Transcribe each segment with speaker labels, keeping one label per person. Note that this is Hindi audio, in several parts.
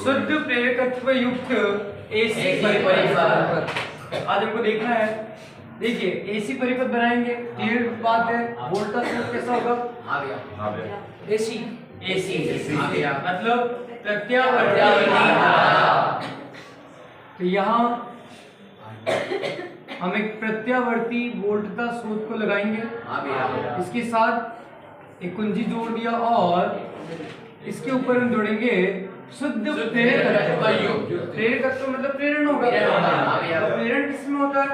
Speaker 1: शुद्ध प्रेरकत्व युक्त एसी परिपथ। आज हमको देखना है, देखिए एसी परिपथ बनाएंगे, क्लियर बात है। वोल्टेज सोर्स कैसा होगा? एसी मतलब प्रत्यावर्ती धारा। तो यहाँ हम एक प्रत्यावर्ती वोल्टता स्रोत को लगाएंगे, इसके साथ एक कुंजी जोड़ दिया और इसके ऊपर हम जोड़ेंगे शुद्ध प्रेरकत्व। प्रेरकत्व मतलब प्रेरण होगा। तो प्रेरण किसमें होता है?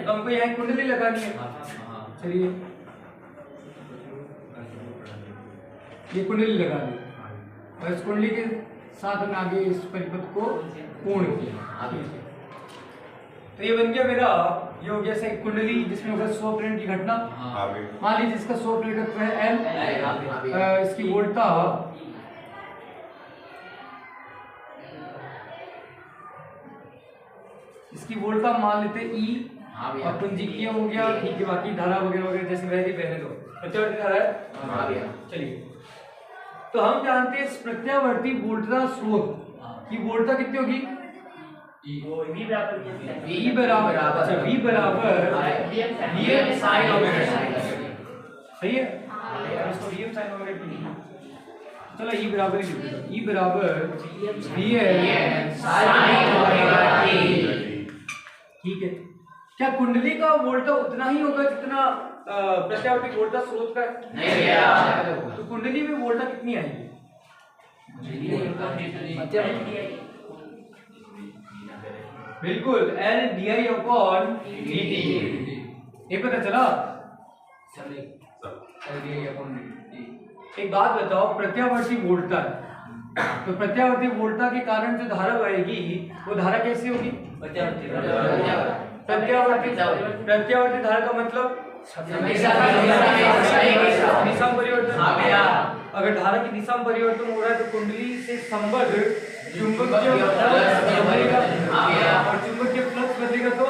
Speaker 1: तो हमको यहाँ कुंडली लगानी है। चलिए ये कुंडली लगा दी और इस कुंडली के साथ हमने आगे इस परिपथ को पूर्ण किया। तो ये बन गया मेरा, ये हो गया एक कुंडली जिसमें होगा स्वप्रेरण की घटना। मान लीजिए इसका स्वप्रेरकत्व है L, इसकी वोल्टता मान लेते E और कुंजिकीय हो गया, ठीक है। बाकी धारा वगैरह वगैरह जैसे वह बहने दो, प्रत्यावर्ती धारा है। चलिए तो हम जानते हैं इस प्रत्यावर्ती वोल्टता स्रोत की वोल्टता कितनी होगी? V बराबर अच्छा V बराबर Vm sin ओमेगा t। सही है, इसको Vm sin ओमेगा t। चलो E बराबर E बराबर Vm sin ओमेगा t। ठीक है, क्या कुंडली का वोल्टा उतना ही होगा जितना प्रत्यावर्ती वोल्टा स्रोत का? नहीं भैया। तो कुंडली में वोल्टा कितनी आएगी? बिल्कुल L di अपॉन dt। ये पता चला? एक बात बताओ, प्रत्यावर्ती वोल्टा है तो प्रत्यावर्ती वोल्टा के कारण जो धारा बहेगी वो धारा कैसी होगी? प्रत्यावर्ती धारा का मतलब दिशा परिवर्तन। अगर धारा की दिशा में परिवर्तन हो रहा है तो कुंडली से संबद्ध चुंबकीय फ्लक्स बदलेगा और चुंबकीय फ्लक्स बदलेगा तो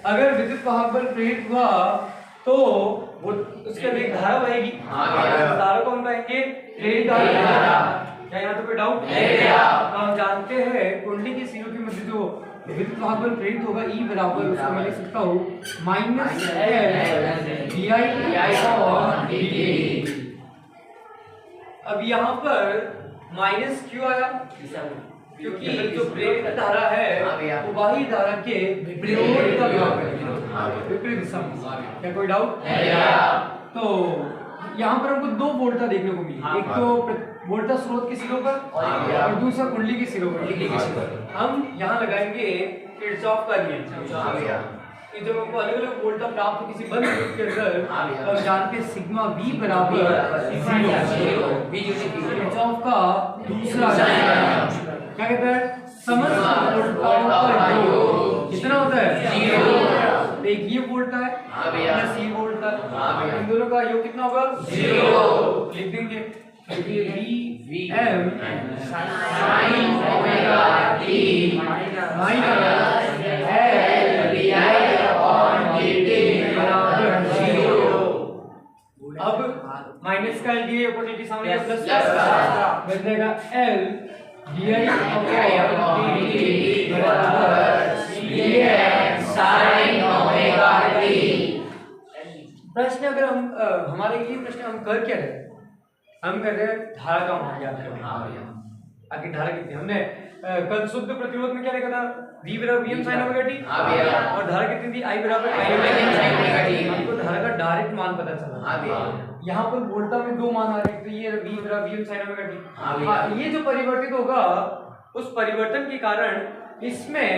Speaker 1: अगर विद्युत वाहक बल प्रेरित हुआ तो वो उसके अंदर एक धारा बहेगी। धारा को हम कहेंगे प्रेरित धारा। क्या यहाँ तो कोई डाउट? हम जानते हैं कुंडली के सिरों के मध्य जो विद्युत वाहक बल प्रेरित होगा E बराबर, उसको मैं लिख सकता हूँ -L di/dt। अब यहाँ पर माइनस क्यों आया? क्योंकि जो प्रेरित धारा है वो बाह्य धारा के विपरीत का विरोध करेगी, विपरीत दिशा में। क्या कोई डाउट? तो यहाँ पर हमको दो वोल्टा देखने को मिली, एक तो वोल्टा स्रोत के सिरों पर और दूसरा कुंडली के सिरों पर। हम यहाँ लगाएंगे किरचॉफ का नियम। कि जब हमको अलग अलग वोल्टा प्राप्त हो किसी बंद लूप के अंदर तो हम जानते हैं सिग्मा V बराबर 0। किरचॉफ का दूसरा क्या कहता है? समस्त वोल्टाओं का योग कितना होता है? 0। एक ये वोल्टा है प्लस ये वोल्टा, इन दोनों का योग कितना होगा? 0। लिख देंगे Vm sin omega t minus L di/dt बराबर 0। अब माइनस का L di अपॉन dt सामने प्लस बन जाएगा L di/dt बराबर Vm sin ओमेगा t। प्रश्न अगर हम हमारे ये प्रश्न हम कर क्या रहे? हम कर रहे हैं धारा का मान ज्ञात करना। आखिर धारा कितनी? हमने कल शुद्ध प्रतिरोध में क्या लिखा था? V बराबर Vm sin ओमेगा t और धारा कितनी थी? I बराबर Im sin ओमेगा t। हमको धारा का डायरेक्ट मान पता चला। यहाँ पर वोल्टा में दो मान आ रहे हैं, तो ये V बराबर Vm sin ओमेगा t। ये जो परिवर्तित होगा उस परिवर्तन के कारण इसमें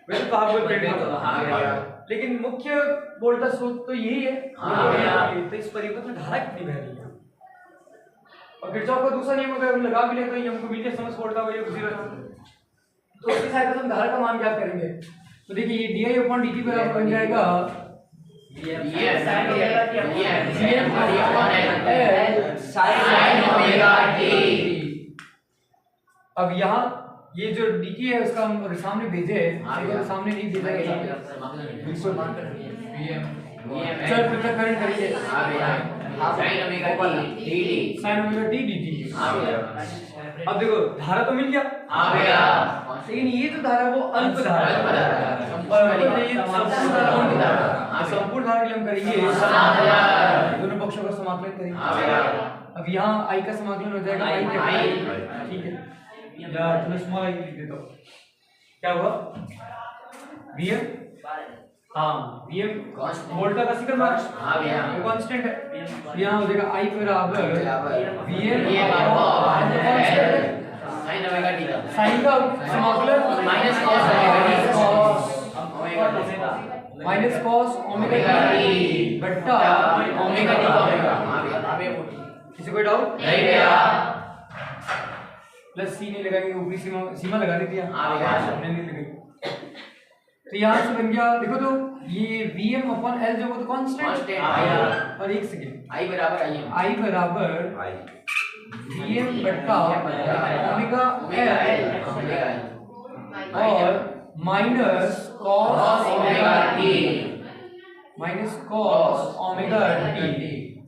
Speaker 1: विद्युत वाहक बल प्रेरित होगा, लेकिन मुख्य वोल्टा स्रोत तो यही है। तो इस परिवर्तन में धारा कितनी बह रही है? और किरचॉफ का दूसरा नियम अगर हम लगा भी ले तो ये हमको मिलते समझ वोल्टा वही उसी तरह, तो उसकी सहायता से हम धारा का मान ज्ञात करेंगे। तो देखिए ये di/dt बराबर बन जाएगा Vm sin ओमेगा t। अब यहाँ ये जो dt है उसका हम सामने भेजे, सामने नहीं भेजा है, चल फिर करंट करिए
Speaker 2: sin omega t dt
Speaker 1: sin omega t dt। अब देखो धारा तो मिल गया लेकिन ये जो धारा वो अल्प धारा है और ये संपूर्ण धारा के लिए हम करेंगे दोनों पक्षों का समाकलन करेंगे। अब यहाँ i का समाकलन हो जाएगा i के ठीक है या थोड़ा स्मॉल i लिख देता हूँ। क्या हुआ vm vm वोल्टा का सिग्मा वो कांस्टेंट है। यहाँ हो जाएगा i बराबर vm
Speaker 2: sin ओमेगा t का
Speaker 1: sin का समाकलन माइनस cos ओमेगा t बट्टा ओमेगा t का ओमेगा। किसी को डाउट
Speaker 2: नहीं भैया
Speaker 1: प्लस c नहीं लगाएंगे ऊपरी सीमा लगा दी थी नहीं लगाई तो यहाँ से बन गया देखो तो ये vm upon l जो वो तो कांस्टेंट और एक सेकंड
Speaker 2: i बराबर
Speaker 1: vm बट्टा ओमेगा l और माइनस cos ओमेगा t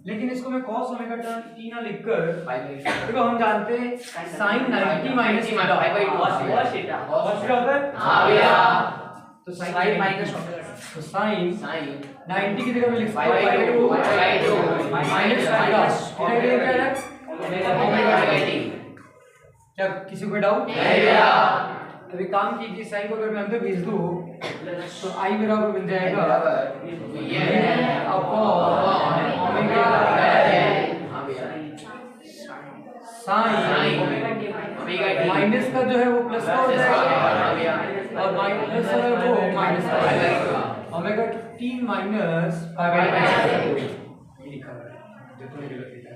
Speaker 1: लेकिन इसको मैं cos ओमेगा t ना लिखकर देखो हम जानते हैं sin 90 माइनस थीटा तो sin माइनस तो sin 90 की जगह मैं लिख सकता हूं माइनस थीटा क्या है ओमेगा t। क्या किसी को डाउट अभी काम कीजिए साइन को अगर मैं अंदर भेज दूं तो i बराबर बन जाएगा ओमेगा साइन माइनस का जो है वो प्लस का हो जाएगा और माइनस है वो माइनस का ओमेगा t माइनस ये लिखा है देखो ये गलत लिखा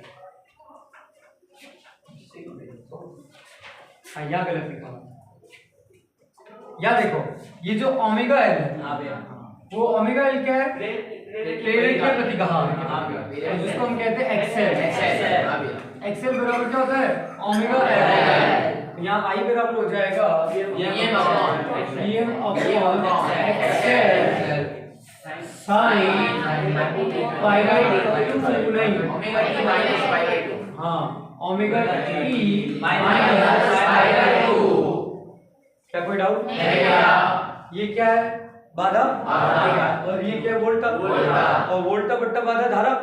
Speaker 1: है यहाँ गलत लिखा है। या देखो ये जो ओमेगा एल है वो ओमेगा एल क्या है प्लेट का प्रतिकहा जिसको हम कहते हैं एक्सेल एक्सेल बराबर क्या होता है ओमेगा एल। यहाँ आई बराबर हो जाएगा vm अपॉन एक्सेल साइन पाई बाय 2 नहीं हाँ omega t minus pi by 2। क्या कोई डाउट ये क्या है बाधा और ये क्या है वोल्टा और वोल्टा बट्टा बाधा धारा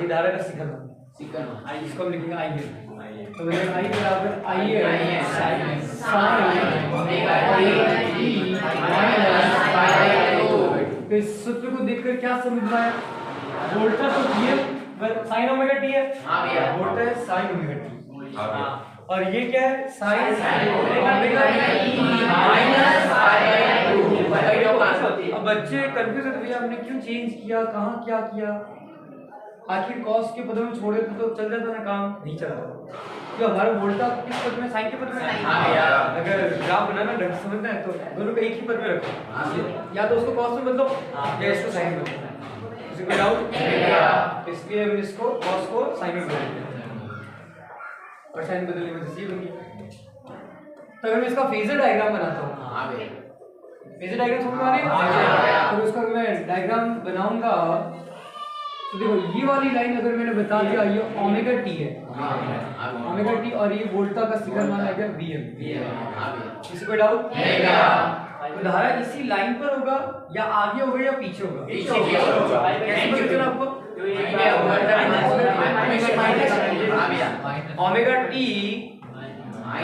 Speaker 1: ये धारा का सिग्मा इसको हम लिखेंगे आई तो आई बराबर I sine omega t minus pi by 2। तो इस सूत्र को देखकर क्या समझ में आया वोल्टा तो vm साइन ओमेगा t है वोल्टा है साइन ओमेगा t और ये क्या है sine omega minus pi by 2। अब बच्चे कंफ्यूज होते भैया हमने क्यों चेंज किया कहाँ क्या किया आखिर कॉस के पदों में छोड़े तो चल जाता ना काम नहीं चला तो हमारा वोल्टा किस पद में साइन के पद में अगर ग्राफ बनाना ढंग से समझना है तो दोनों को एक ही पद में रखो या तो उसको कॉस में बदलो या इसको साइन में बदलो किसी को डाउट इसलिए हम इसको कॉस को साइन में बदलेंगे और साइन बदलने में ये बन गया। तो अगर मैं इसका फेजर डायग्राम बनाता हूँ फेजर डायग्राम समझ में आ रही है तो इसका मैं डायग्राम बनाऊंगा तो देखो ये वाली लाइन अगर मैंने बता दिया ये ओमेगा टी है ओमेगा टी और ये वोल्टा का सिग्मा मान आ गया vm किसी को डाउट तो धारा इसी लाइन पर होगा या आगे होगा या पीछे होगा कैसे पता चला आपको omega T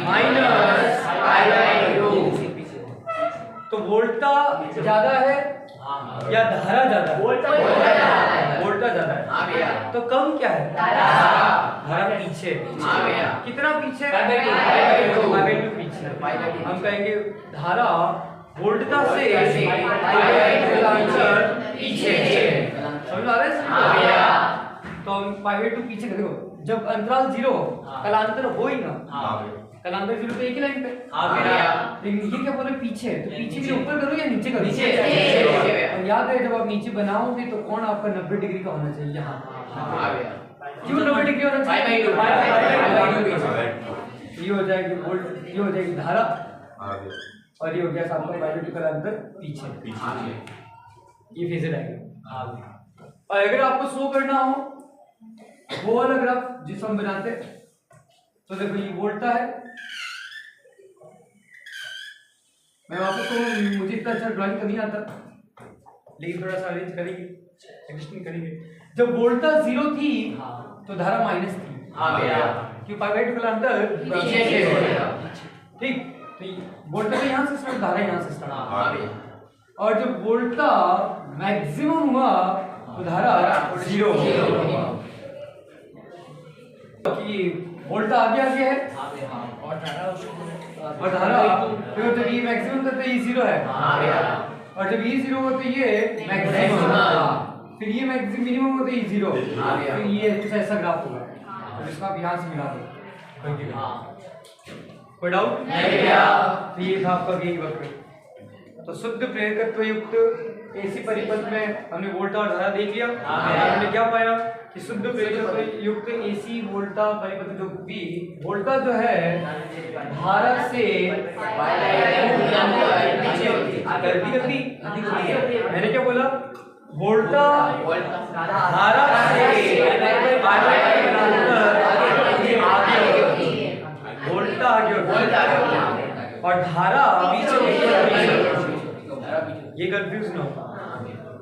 Speaker 1: minus pi by 2 तो वोल्टा ज्यादा है या धारा ज्यादा है वोल्टा ज्यादा है तो कम क्या है धारा पीछे कितना पीछे पीछे हम कहेंगे धारा वोल्टा से पीछे समझ आ रहा है तो हम पाई बाय 2 पीछे देखो जब अंतराल 0 कलांतर हो ही ना कलांतर 0 पे एक ही लाइन पे लेकिन ये क्या बोले पीछे तो पीछे के ऊपर करो या नीचे करो और याद है जब आप नीचे बनाओगे तो कोण आपका 90 डिग्री का होना चाहिए यहाँ क्यों 90 डिग्री होना चाहिए ये हो जाएगी वोल्ट ये हो जाएगी धारा और ये हो गया आपका पाई बाय 2 कलांतर पीछे ये फेजर आएगा और अगर आपको शो करना हो वो वाला ग्राफ जिस हम बनाते तो देखो ये वोल्टा है। मैं वापस कहूँ मुझे इतना अच्छा ड्राइंग तो नहीं आता, लेकिन थोड़ा सा अरेंज करेंगे, एडजस्टमेंट करेंगे। जब वोल्टा 0 थी तो धारा माइनस थी। क्यों पाइवेट के अंदर ठीक, तो वोल्टा तो यहाँ से स्टार्ट, धारा यहाँ से स्टार्ट। और जब वोल्टा मैक्सिमम हुआ तो धारा 0 कि वोल्टा आगे आगे है और धारा तो जब ये मैक्सिमम था तो ये 0 है और जब ये 0 हो तो ये मैक्सिमम, फिर ये मैक्सिमम मिनिमम हो तो ये 0, फिर ये कुछ ऐसा ग्राफ होगा तो जिसको आप यहाँ से मिला दो। कोई डाउट नहीं? तो ये था आपका गेन वक्र। तो शुद्ध प्रेरकत्व युक्त एसी परिपथ में हमने वोल्टा और धारा देख लिया। हमने क्या पाया कि शुद्ध प्रेरकत्व युक्त एसी वोल्टा परिपथ जो भी वोल्टा जो है धारा से मैंने क्या बोला, वोल्टा धारा से वोल्टा आगे और धारा ये कंफ्यूज ना हो।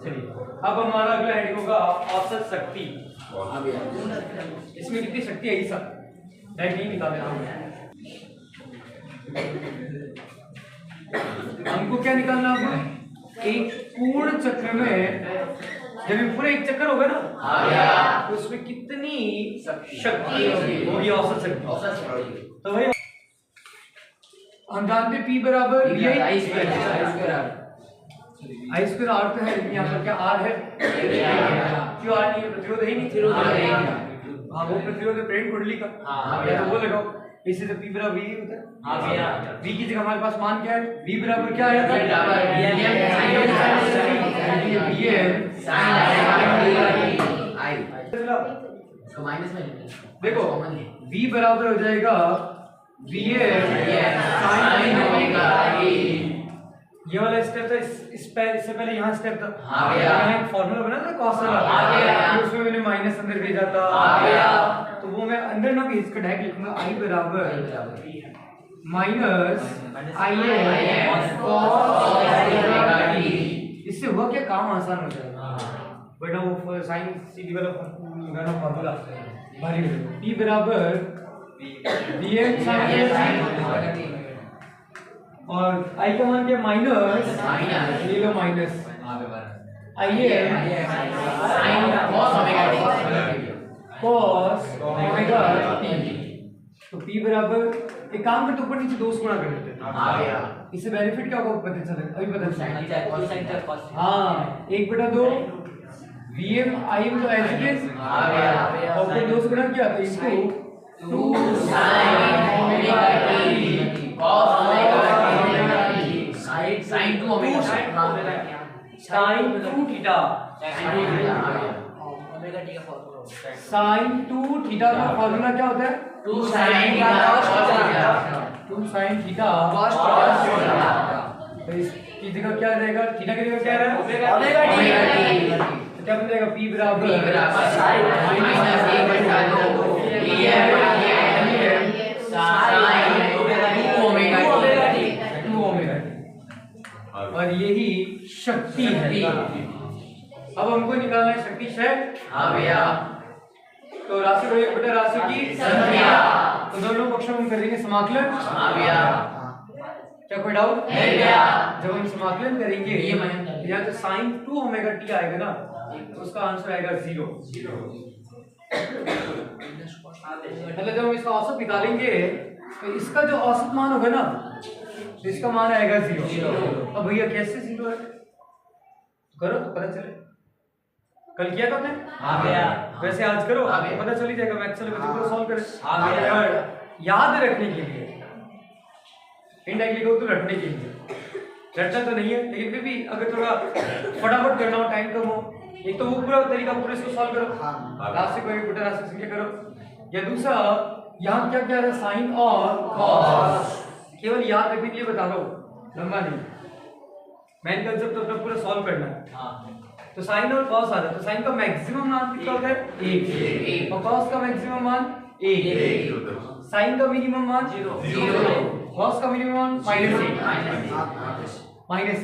Speaker 1: चलिए अब हमारा अगला हेडिंग होगा औसत शक्ति। इसमें कितनी शक्ति है ये सब नहीं निकाले हमको क्या निकालना है, एक पूर्ण चक्र में जब ये पूरा एक चक्कर होगा ना तो उसमें कितनी शक्ति होगी, औसत शक्ति। तो भाई हम जानते P बराबर आई स्क्वायर आर तो है, यहाँ पर क्या आर है, क्यों आर नहीं है, प्रतिरोध है ही नहीं। हाँ वो प्रतिरोध है प्रेरण कुंडली का, तो वो लगाओ, इससे तो P बराबर V होता है। V की जगह हमारे पास मान क्या है, V बराबर क्या है, देखो V बराबर हो जाएगा ये वाला स्टेप था, इससे पहले यहाँ स्टेप था, यहाँ एक फॉर्मूला बना था कॉस वाला, उसमें मैंने माइनस अंदर भेजा था, तो वो मैं अंदर ना भेज कर डायरेक्ट लिखूंगा I बराबर माइनस इससे हुआ क्या, काम आसान हो जाएगा। बेटा वो साइन सीधी वाला फॉर्मूला भारी P बराबर dm sin और I का मान क्या माइनस, ये लो माइनस cos ओमेगा t। तो P बराबर एक काम करते ऊपर नीचे 2 गुणा कर देते हैं, इससे बेनिफिट क्या होगा पता चलेगा, अभी पता चलेगा। हाँ 1/2 Vm Im तो ऐसे केस और फिर 2 गुणा किया तो इसको 2 sin omega t cos omega t sin 2 omega sin 2 theta omega t का फॉर्मूला sin 2 थीटा का फॉर्मूला क्या होता है, 2 sin theta 2 sin theta cos theta. तो इसकी जगह क्या रहेगा, थीटा की जगह क्या रहेगा ओमेगा t, तो क्या बन जाएगा P बराबर sin -1/2 और यही शक्ति है। अब हमको निकालना है शक्ति क्षय। तो राशि को एक बटा राशि की संख्या, तो दोनों पक्षों में कर देंगे समाकलन। क्या कोई डाउट? जब हम समाकलन करेंगे यहाँ तो sin 2 ओमेगा t आएगा ना, तो उसका आंसर आएगा 0। मतलब जब हम इसका औसत निकालेंगे तो इसका जो औसत मान होगा ना तो इसका मान आएगा 0। अब भैया कैसे 0 है, करो तो पता चले। कल किया था आपने? वैसे आज करो, आपको पता चल ही जाएगा। मैक्सवेल को सॉल्व करें। याद रखने के लिए इनडायरेक्टली को तो रटने के लिए, रटना तो नहीं है लेकिन फिर भी अगर थोड़ा फटाफट करना हो, टाइम कम हो, एक तो वो पूरा तरीका पूरे इसको सॉल्व करो, राशि को एक बटा राशि संख्या करो, या दूसरा यहाँ क्या क्या है साइन और कॉस, केवल याद रखने के लिए बता रहा हूँ, लंबा नहीं। मेन कंसेप्ट तो अपना पूरा सॉल्व करना है। तो साइन और कॉस आ रहा है, तो साइन का मैक्सिमम मान कितना होता है 1 और कॉस का मैक्सिमम मान 1, साइन का मिनिमम मान 0, कॉस का मिनिमम मान -1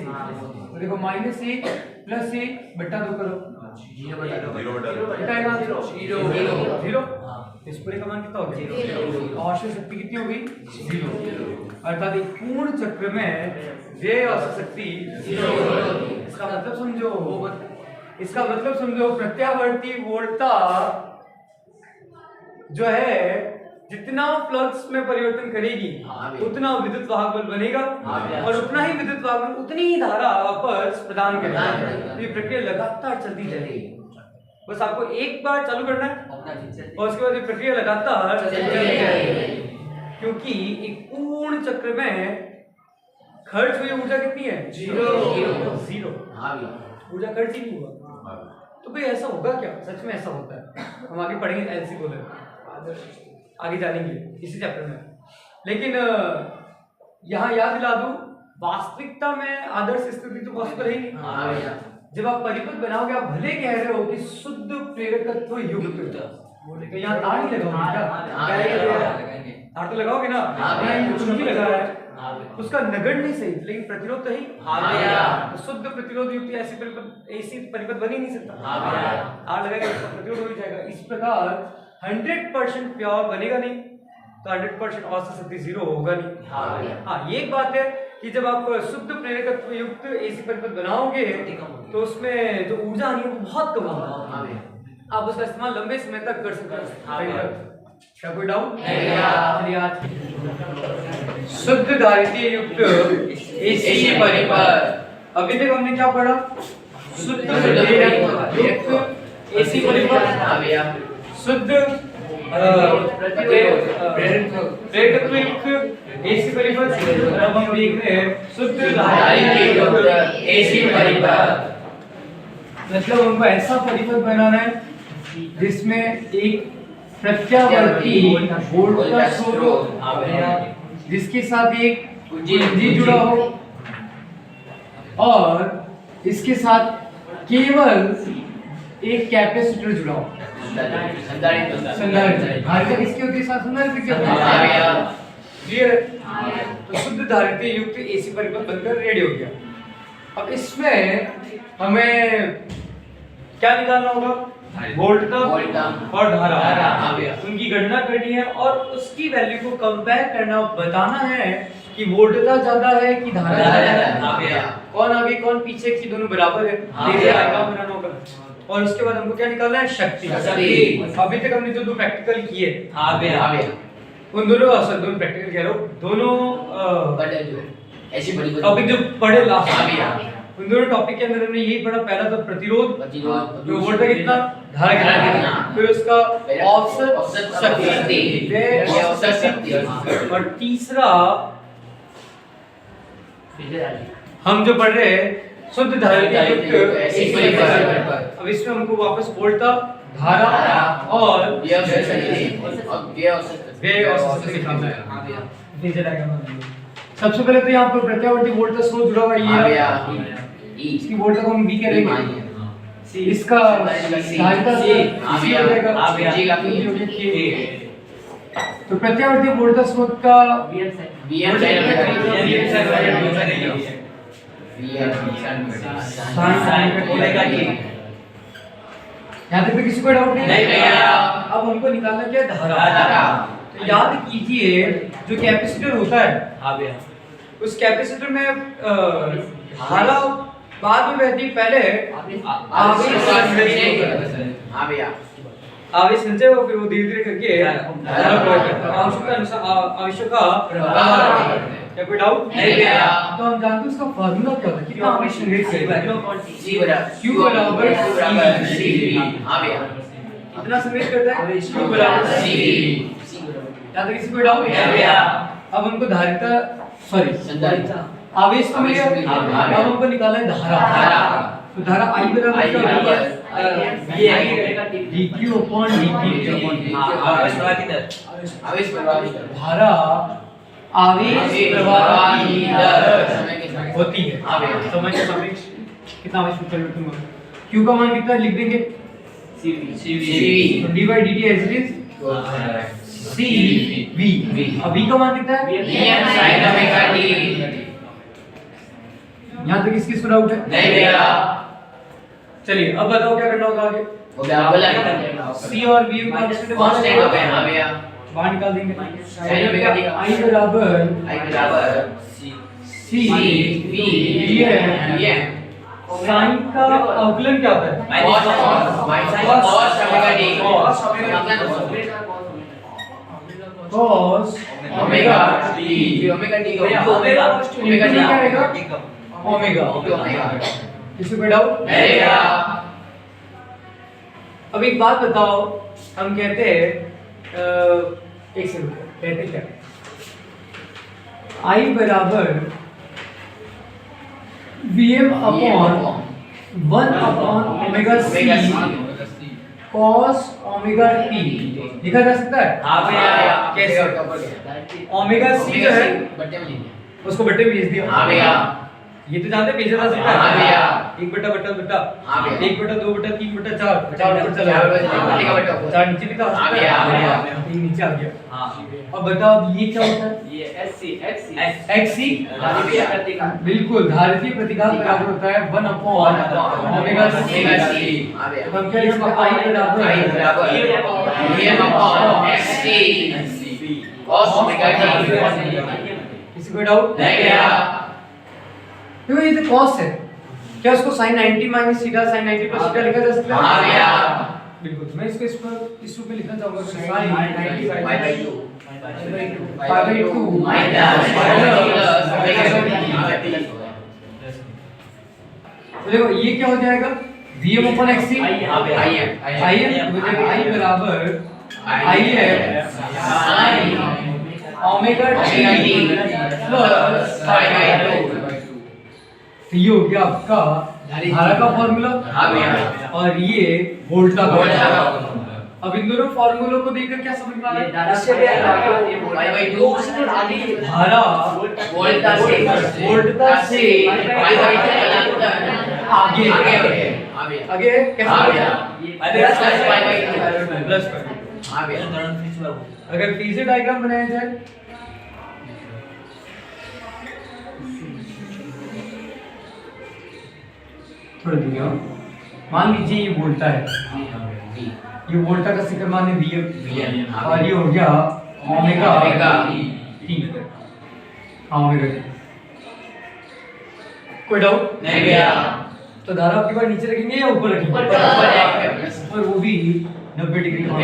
Speaker 1: तो देखो -1 + 1 बटा 2 करो 0 इस पूरे का मान कितना हो गया और औसत शक्ति कितनी हो गई 0 अर्थात एक पूर्ण चक्र में व्यय औसत शक्ति 0। इसका मतलब समझो प्रत्यावर्ती वोल्टता जो है जितना फ्लक्स में परिवर्तन करेगी उतना विद्युत वाहक बल बनेगा और उतना ही विद्युत वाहक बल उतनी ही धारा वापस प्रदान करेगा। तो ये प्रक्रिया लगातार चलती रहेगी, बस आपको एक बार चालू करना है और उसके बाद ये प्रक्रिया लगातार चलती रहेगी, क्योंकि एक पूर्ण चक्र में खर्च हुई ऊर्जा कितनी है 0 ऊर्जा खर्च ही नहीं हुआ। तो भाई ऐसा होगा क्या, सच में ऐसा होता है, हम आगे पढ़ेंगे एलसी को आगे जानेंगे इसी चैप्टर में। लेकिन यहाँ याद दिला दूं वास्तविकता में आदर्श स्थिति तो पॉसिबल है नहीं। जब आप परिपथ बनाओगे आप भले कह रहे हो कि शुद्ध प्रेरकत्व युक्त, तो यहाँ तार नहीं लगाओगे, तार तो लगाओगे ना, चुंबकी लगा है उसका नगण्य नहीं सही लेकिन प्रतिरोध तो ही तो शुद्ध प्रतिरोध युक्त ऐसी परिपथ बन ही नहीं सकता, तार लगाएगा उसका प्रतिरोध हो जाएगा। इस प्रकार 100% प्योर बनेगा नहीं, तो 100% औसत शक्ति 0 होगा नहीं। हाँ ये एक बात है कि जब आप शुद्ध प्रेरकत्व युक्त एसी परिपथ बनाओगे तो उसमें जो ऊर्जा आनी है वो बहुत कम होगा, आप उसका इस्तेमाल लंबे समय तक कर सकते हैं। क्या कोई डाउट? चलिए आज शुद्ध धारितीय युक्त एसी परिपथ, अभी तक हमने क्या पढ़ा? शुद्ध प्रेरकत्व युक्त एसी परिपथ, शुद्ध प्रेरकत्व युक्त एसी परिपथ, अब हम देख रहे हैं शुद्ध धारितीय युक्त एसी परिपथ। मतलब हमको ऐसा परिपथ बनाना है जिसमें एक प्रत्यावर्ती वोल्ट का स्रोत हो, जिसके साथ एक कुंजी जुड़ा हो और इसके साथ केवल एक कैपेसिटर जुड़ा हो। संधारित्र धारिता किसकी होती है? संधारित्र की होती है। क्लियर? तो शुद्ध धारितीय युक्त एसी परिपथ बनकर रेडी हो गया। अब इसमें हमें क्या निकालना होगा? वोल्टता और धारा, उनकी गणना करनी है और उसकी वैल्यू को कंपेयर करना, बताना है कि वोल्टता ज्यादा है कि धारा ज्यादा है, कौन आगे कौन पीछे की दोनों बराबर है, डायग्राम बनाना होगा। और उसके बाद हमको क्या निकालना है? शक्ति। अभी तक हमने जो दो प्रैक्टिकल किए उन दोनों दोनों प्रैक्टिकल कह रहा हूँ, दोनों टॉपिक जो पढ़े लास्ट उन दोनों टॉपिक के अंदर हमने यही पढ़ा। पहला तो प्रतिरोध जो वोल्ट का कितना, धारा कितना, फिर उसका औसत शक्ति, और तीसरा हम जो पढ़ रहे हैं शुद्ध धारितीय युक्त एसी परिपथ। अब इसमें हमको वापस वोल्टता, धारा और व्यय औसत शक्ति निकालना है। सबसे पहले तो यहाँ पर प्रत्यावर्ती वोल्ट का स्रोत जुड़ा हुआ है, इसकी वोल्ट को हम V करेंगे, इसका धारिता C हो जाएगा, तो प्रत्यावर्ती वोल्ट का स्रोत का यहाँ तक किसी को डाउट नहीं? अब हमको निकालना क्या है? धारा। तो याद कीजिए जो कैपेसिटर होता है उस कैपेसिटर में धारा बाद में बहती, पहले आवेश संचय हो, फिर वो धीरे धीरे करके क्या कोई डाउट? तो हम जानते हैं उसका फार्मूला क्या होता है, कितना आवेश संग्रहित करेगा? Q बराबर C। कितना संग्रहित करता है? Q बराबर C। क्या तक किसी को डाउट? अब हमको धारिता सॉरी आवेश को मिल गया, अब हमको निकालना है धारा। तो धारा I बराबर क्या होगा? dq upon dt। आवेश प्रवाह धारा आवेश प्रवाह की दर होती है। समय कितना आवेश में परिवर्तन होगा? Q का मान कितना लिख देंगे
Speaker 2: CV
Speaker 1: तो dy dt as it is CV अब v का मान कितना है
Speaker 2: Vm sin omega t
Speaker 1: यहाँ तक किस को डाउट है
Speaker 2: नहीं भैया
Speaker 1: चलिए अब बताओ क्या करना होगा आगे
Speaker 2: वो क्या बोला
Speaker 1: C और V का
Speaker 2: कांस्टेंट हो गए हां भैया
Speaker 1: बाहर निकाल देंगे
Speaker 2: sin omega t
Speaker 1: I बराबर
Speaker 2: I बराबर
Speaker 1: C
Speaker 2: V Vm
Speaker 1: साइन का अवकलन क्या होता है
Speaker 2: cos omega t
Speaker 1: cos
Speaker 2: omega t omega t
Speaker 1: omega क्या रहेगा ओमेगा किसी को डाउट
Speaker 2: नहीं भैया
Speaker 1: अब एक बात बताओ हम कहते हैं एक सेकंड कहते क्या I बराबर Vm upon 1 upon omega C cos omega t लिखा जा सकता है
Speaker 2: हां भैया
Speaker 1: कैसे ओमेगा C जो है
Speaker 2: बट्टे में लिखिए
Speaker 1: उसको बट्टे में भेज दिया
Speaker 2: हां भैया
Speaker 1: ये तो जानते हैं भेजा जा सकता
Speaker 2: हाँ भैया।
Speaker 1: है 1 बटा बटा बटा
Speaker 2: हाँ भैया।
Speaker 1: 1 बटा 2 बटा 3 बटा 4 4 ऊपर चला
Speaker 2: चार बटे का बटा ऊपर।
Speaker 1: 4 नीचे भी तो आ
Speaker 2: हाँ
Speaker 1: सकता
Speaker 2: भैया, हाँ भैया।
Speaker 1: है ये नीचे आ गया
Speaker 3: हाँ
Speaker 1: अब बताओ अब ये क्या होता है
Speaker 3: ये SC
Speaker 1: XC
Speaker 3: धारितीय प्रतीकार
Speaker 1: बिल्कुल धारितीय प्रतिघात बराबर होता है 1 upon omega
Speaker 2: omega
Speaker 1: C
Speaker 2: c हां भैया
Speaker 1: तो हम क्या लिख सकते हैं I बराबर
Speaker 2: I बराबर Vm upon XC cos omega t
Speaker 1: किसी को डाउट
Speaker 2: नहीं भैया
Speaker 1: देखो ये तो cos है क्या उसको sin 90 minus theta sin 90 plus theta लिखा जा सकता है
Speaker 2: हां भैया
Speaker 1: बिल्कुल मैं इसको इस रूप में लिखना चाहूंगा sin 90
Speaker 2: pi by 2
Speaker 1: pi by 2
Speaker 2: minus omega t
Speaker 1: तो देखो ये क्या हो जाएगा Vm upon XC
Speaker 2: Im
Speaker 1: I बराबर Im sin omega t plus
Speaker 2: pi by 2
Speaker 1: तो ये हो गया आपका धारा का फॉर्मूला
Speaker 2: हां भैया
Speaker 1: और ये वोल्टा
Speaker 2: वोल्टा
Speaker 1: का
Speaker 2: का
Speaker 1: अब इन दोनों फॉर्मूलों को देखकर क्या समझ में आ रहा है
Speaker 3: इससे भी
Speaker 2: pi by 2
Speaker 1: धारा
Speaker 2: वोल्टा से
Speaker 1: pi by 2 आगे
Speaker 2: हां भैया
Speaker 1: आगे कैसे
Speaker 2: हां
Speaker 1: होगा?
Speaker 2: भैया
Speaker 3: प्लस
Speaker 2: pi by 2
Speaker 1: प्लस पर
Speaker 2: हां भैया
Speaker 1: अगर फेजर डायग्राम बनाया जाए थोड़ा दिया मान लीजिए ये वोल्टा है ये वोल्टा का शिखर मान है Vm और ये हो गया ओमेगा t हाँ ओमेगा t कोई डाउट
Speaker 2: नहीं भैया
Speaker 1: तो धारा आपके पास नीचे रखेंगे या ऊपर रखेंगे
Speaker 2: ऊपर
Speaker 1: और वो भी 90 डिग्री
Speaker 2: हां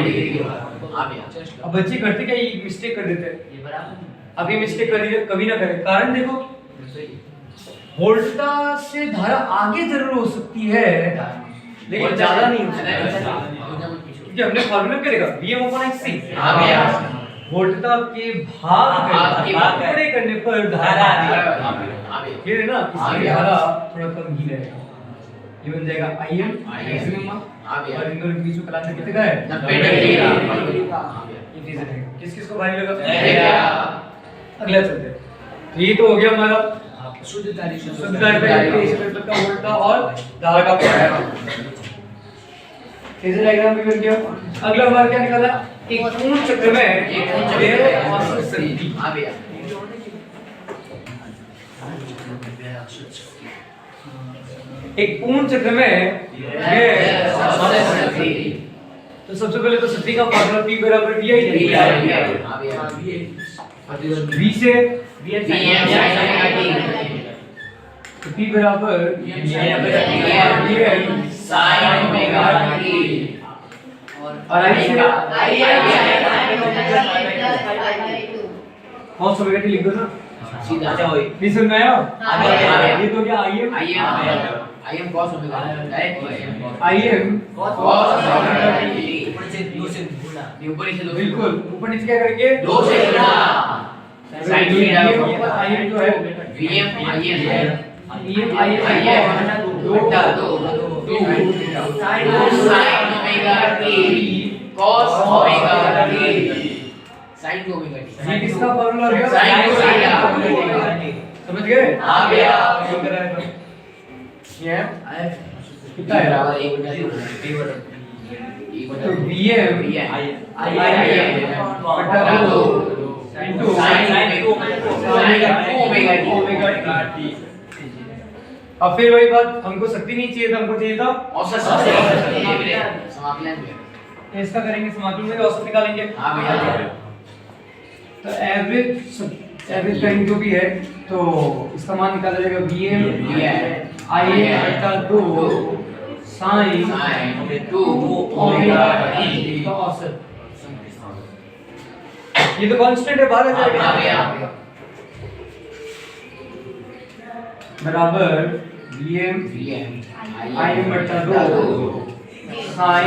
Speaker 1: हाँ
Speaker 2: भैया
Speaker 1: अब बच्चे करते क्या ये मिस्टेक कर देते हैं
Speaker 3: ये बराबर
Speaker 1: अब ये मिस्टेक कभी ना करें कारण देखो वोल्टा से धारा आगे जरूर हो सकती है लेकिन ज्यादा नहीं हो सकती क्योंकि हमने फॉर्मूला क्या देखा Vm upon XC
Speaker 2: हां भैया
Speaker 1: वोल्टता के भाग
Speaker 2: भाग
Speaker 1: बड़े करने पर धारा
Speaker 2: हां भैया
Speaker 1: ये है ना
Speaker 2: हाँ
Speaker 1: इसलिए
Speaker 2: भैया।
Speaker 1: धारा थोड़ा कम ही रहेगा ये बन जाएगा Im मैक्सिमम
Speaker 2: हाँ भैया।
Speaker 1: और इन दोनों के बीच में कलांतर कितने का है
Speaker 2: 90 डिग्री
Speaker 1: ये फेजर है किस किस को भारी लगा
Speaker 2: नहीं भैया
Speaker 1: अगला चलते हैं तो ये तो हो गया हमारा
Speaker 3: शुद्ध तारीख
Speaker 1: शुद्ध डायग्राम का वोल्टा और धारा का प्लॉट फेजर डायग्राम भी बन गया अगला हमारा क्या निकाला एक पूर्ण चक्र में
Speaker 2: एक पूर्ण चक्र
Speaker 1: वेव
Speaker 2: में
Speaker 1: औसत शक्ति
Speaker 2: हां भैया
Speaker 1: एक पूर्ण चक्र में वेव औसत शक्ति तो सबसे पहले तो शक्ति का फॉर्मूला P बराबर VI V से तो P बराबर और I से कौन सा ओमेगा t लिख दो ना नहीं समझ में आया ये तो क्या Im Im बिल्कुल ऊपर नीचे क्या करेंगे Im जो है ये किसका फॉर्मूला हो गया समझ गए
Speaker 2: हाँ भैया।
Speaker 1: ये कितना है?
Speaker 2: बराबर 1/2
Speaker 1: तो Vm बटा 2 into ओमेगा टी। अब फिर वही बात, हमको शक्ति नहीं चाहिए था, हमको चाहिए था
Speaker 2: औसत समाकलन में
Speaker 1: इसका करेंगे समाकलन में औसत निकालेंगे।
Speaker 2: हां भैया
Speaker 1: तो एवरेज टाइम जो भी है तो इसका मान निकाला जाएगा Vm Im बटा 2 sin
Speaker 2: 2
Speaker 1: ओमेगा टी का औसत। ये तो कांस्टेंट है, बाहर आ जाएगा बराबर Vm Im बटा 2 sin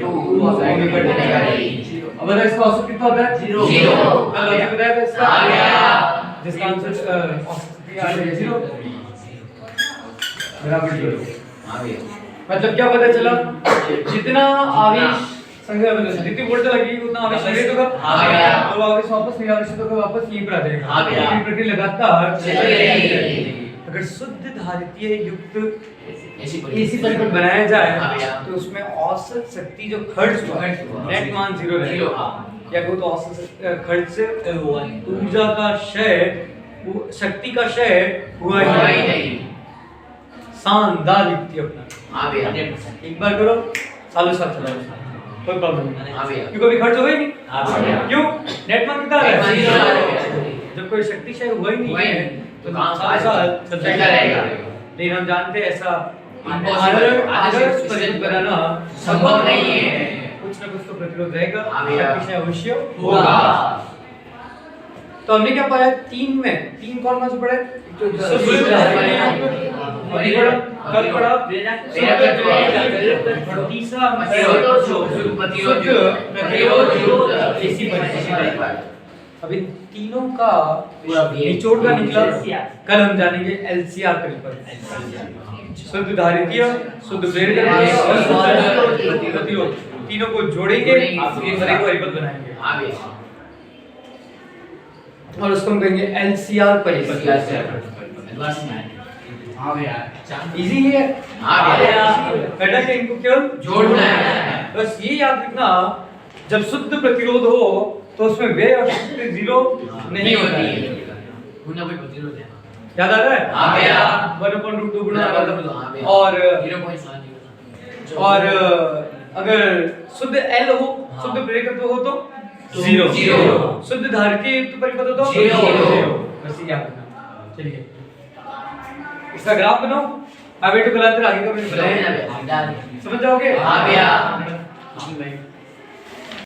Speaker 1: 2 ओमेगा टी। अब बताओ इसका औसत कितना होता है? 0। कल आपने बताया था इसका जिसका आंसर औसत आ जाएगा 0 बराबर 0। मतलब क्या पता चला, जितना आवेश संग्रह मतलब जितनी वोल्ट लगेगी उतना आवेश संग्रहित होगा और आवेश वापस नहीं आवेशित होकर वापस यहीं पर आ जाएगा। ये प्रक्रिया लगातार चलती रहेगी। अगर शुद्ध धारितीय युक्त एसी परिपथ बनाया जाए तो उसमें औसत शक्ति जो खर्च हुआ नेट मान 0 रहेगा। क्या कहूँ तो औसत खर्च से ऊर्जा का क्षय, शक्ति का क्षय हुआ ही नहीं। शानदार युक्ति अपना। एक बार करो, सालों साल चलाओ, कोई प्रॉब्लम नहीं। क्यों कभी खर्च हुआ ही नहीं? क्यों? नेट मान कितना है? जब कोई शक्ति क्षय हुआ ही नहीं है तो सालों साल चलता रहेगा। लेकिन हम जानते हैं ऐसा आदर्श परिपथ बनाना संभव नहीं है। कुछ ना कुछ तो प्रतिरोध रहेगा, शक्ति क्षय अवश्य होगा। तो हमने क्या पाया? 3 में 3 कौन कौन से पढ़े? अब इन तीनों का निचोड़ का निकला। कल हम जानेंगे LCR परिपथ, शुद्ध धारितीय, शुद्ध प्रेरक और प्रतिरोध। तीनों को जोड़ेंगे एक परिपथ बनाएंगे और उसको हम कहेंगे LCR परिपथ। इजी है। बेटा के इनको केवल जोड़ना है। बस ये याद रखना, जब शुद्ध प्रतिरोध हो तो उसमें व्यय और शक्ति 0 नहीं होती है। याद आ रहा है? 1/√2 गुना और 0.7 और अगर शुद्ध L हो, शुद्ध प्रेरकत्व हो तो 0, शुद्ध धारितीय युक्त परिपथ हो तो 0। बस ये याद रखना। चलिए इसका ग्राफ बनाओ। अब बेटो कलांतर आगे का मैंने बताया, समझ जाओगे? हां भैया।